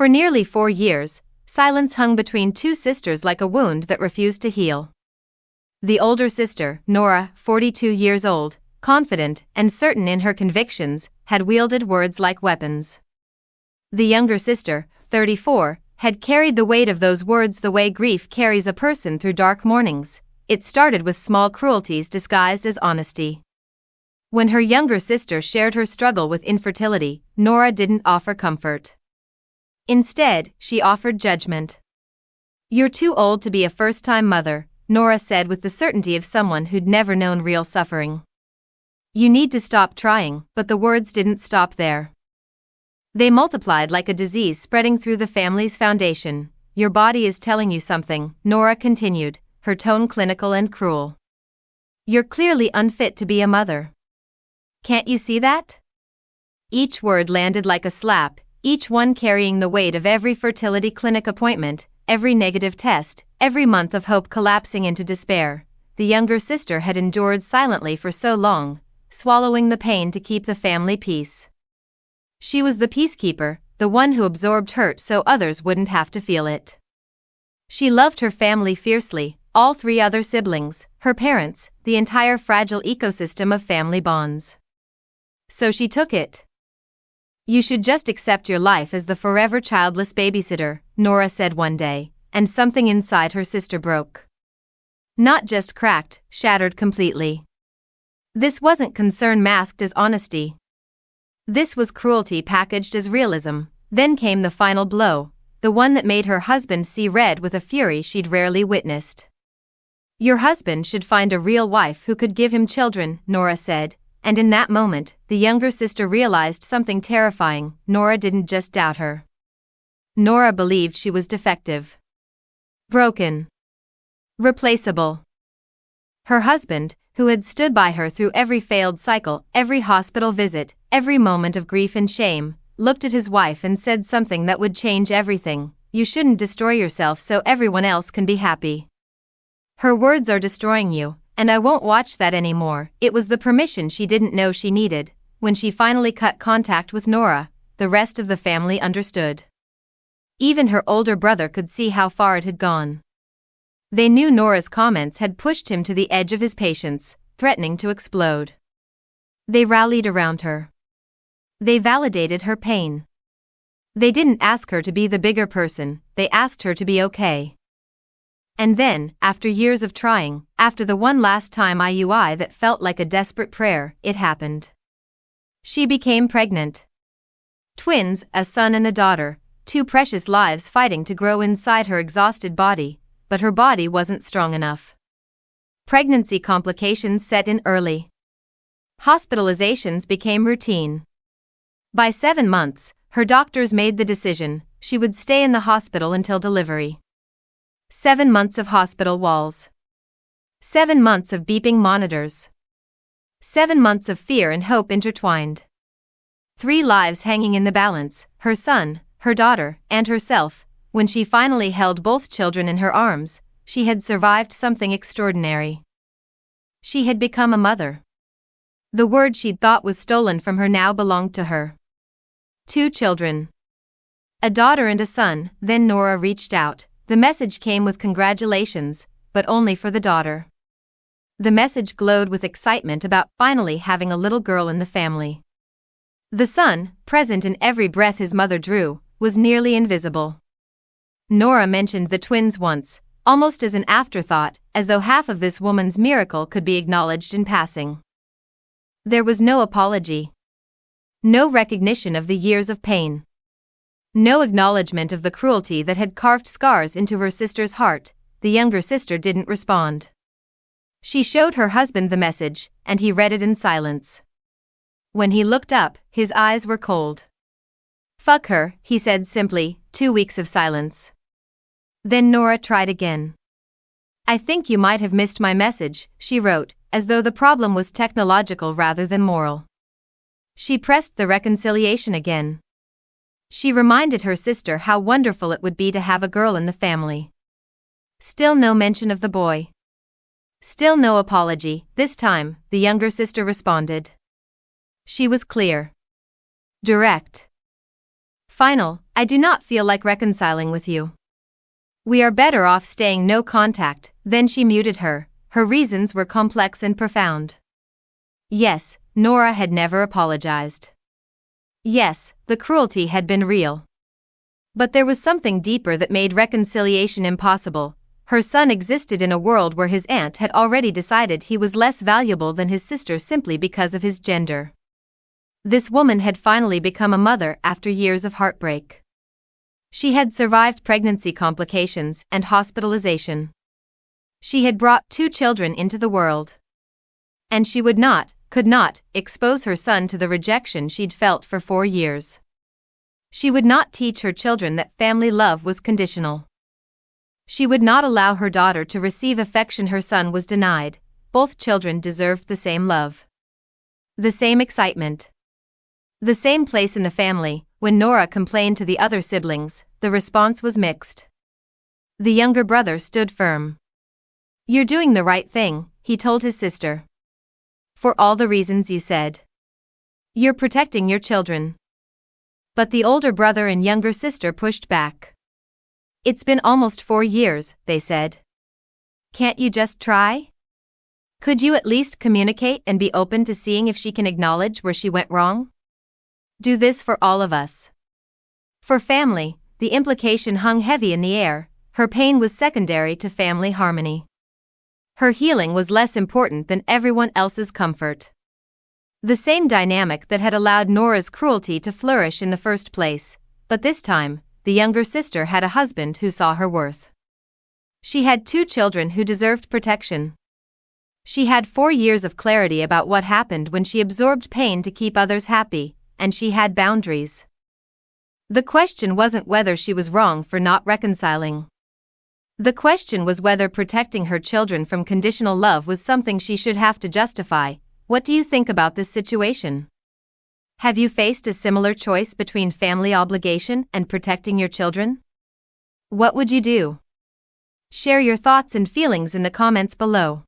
For nearly 4 years, silence hung between two sisters like a wound that refused to heal. The older sister, Nora, 42 years old, confident and certain in her convictions, had wielded words like weapons. The younger sister, 34, had carried the weight of those words the way grief carries a person through dark mornings. It started with small cruelties disguised as honesty. When her younger sister shared her struggle with infertility, Nora didn't offer comfort. Instead, she offered judgment. "You're too old to be a first-time mother," Nora said with the certainty of someone who'd never known real suffering. "You need to stop trying," but the words didn't stop there. They multiplied like a disease spreading through the family's foundation. "Your body is telling you something," Nora continued, her tone clinical and cruel. "You're clearly unfit to be a mother. Can't you see that?" Each word landed like a slap, each one carrying the weight of every fertility clinic appointment, every negative test, every month of hope collapsing into despair. The younger sister had endured silently for so long, swallowing the pain to keep the family peace. She was the peacekeeper, the one who absorbed hurt so others wouldn't have to feel it. She loved her family fiercely, all 3 other siblings, her parents, the entire fragile ecosystem of family bonds. So she took it. "You should just accept your life as the forever childless babysitter," Nora said one day, and something inside her sister broke. Not just cracked, shattered completely. This wasn't concern masked as honesty. This was cruelty packaged as realism. Then came the final blow, the one that made her husband see red with a fury she'd rarely witnessed. "Your husband should find a real wife who could give him children," Nora said, and in that moment, the younger sister realized something terrifying. Nora didn't just doubt her. Nora believed she was defective. Broken. Replaceable. Her husband, who had stood by her through every failed cycle, every hospital visit, every moment of grief and shame, looked at his wife and said something that would change everything: "You shouldn't destroy yourself so everyone else can be happy. Her words are destroying you, and I won't watch that anymore." It was the permission she didn't know she needed. When she finally cut contact with Nora, the rest of the family understood. Even her older brother could see how far it had gone. They knew Nora's comments had pushed him to the edge of his patience, threatening to explode. They rallied around her. They validated her pain. They didn't ask her to be the bigger person, they asked her to be okay. And then, after years of trying, after the one last time IUI that felt like a desperate prayer, it happened. She became pregnant. Twins, a son and a daughter, 2 precious lives fighting to grow inside her exhausted body, but her body wasn't strong enough. Pregnancy complications set in early. Hospitalizations became routine. By 7 months, her doctors made the decision she would stay in the hospital until delivery. 7 months of hospital walls. 7 months of beeping monitors. 7 months of fear and hope intertwined. 3 lives hanging in the balance, her son, her daughter, and herself. When she finally held both children in her arms, she had survived something extraordinary. She had become a mother. The word she'd thought was stolen from her now belonged to her. 2 children. A daughter and a son. Then Nora reached out. The message came with congratulations, but only for the daughter. The message glowed with excitement about finally having a little girl in the family. The son, present in every breath his mother drew, was nearly invisible. Nora mentioned the twins once, almost as an afterthought, as though half of this woman's miracle could be acknowledged in passing. There was no apology. No recognition of the years of pain. No acknowledgement of the cruelty that had carved scars into her sister's heart. The younger sister didn't respond. She showed her husband the message, and he read it in silence. When he looked up, his eyes were cold. "Fuck her," he said simply. 2 weeks of silence. Then Nora tried again. "I think you might have missed my message," she wrote, as though the problem was technological rather than moral. She pressed the reconciliation again. She reminded her sister how wonderful it would be to have a girl in the family. Still no mention of the boy. Still no apology. This time, the younger sister responded. She was clear. Direct. I do not feel like reconciling with you. We are better off staying no contact." Then she muted her. Her reasons were complex and profound. Yes, Nora had never apologized. Yes, the cruelty had been real. But there was something deeper that made reconciliation impossible. Her son existed in a world where his aunt had already decided he was less valuable than his sister simply because of his gender. This woman had finally become a mother after years of heartbreak. She had survived pregnancy complications and hospitalization. She had brought 2 children into the world. And she could not, expose her son to the rejection she'd felt for 4 years. She would not teach her children that family love was conditional. She would not allow her daughter to receive affection her son was denied. Both children deserved the same love. The same excitement. The same place in the family. When Nora complained to the other siblings, the response was mixed. The younger brother stood firm. "You're doing the right thing," he told his sister. "For all the reasons you said. You're protecting your children." But the older brother and younger sister pushed back. "It's been almost 4 years," they said. "Can't you just try? Could you at least communicate and be open to seeing if she can acknowledge where she went wrong? Do this for all of us." For family, the implication hung heavy in the air. Her pain was secondary to family harmony. Her healing was less important than everyone else's comfort. The same dynamic that had allowed Nora's cruelty to flourish in the first place, but this time, the younger sister had a husband who saw her worth. She had 2 children who deserved protection. She had 4 years of clarity about what happened when she absorbed pain to keep others happy, and she had boundaries. The question wasn't whether she was wrong for not reconciling. The question was whether protecting her children from conditional love was something she should have to justify. What do you think about this situation? Have you faced a similar choice between family obligation and protecting your children? What would you do? Share your thoughts and feelings in the comments below.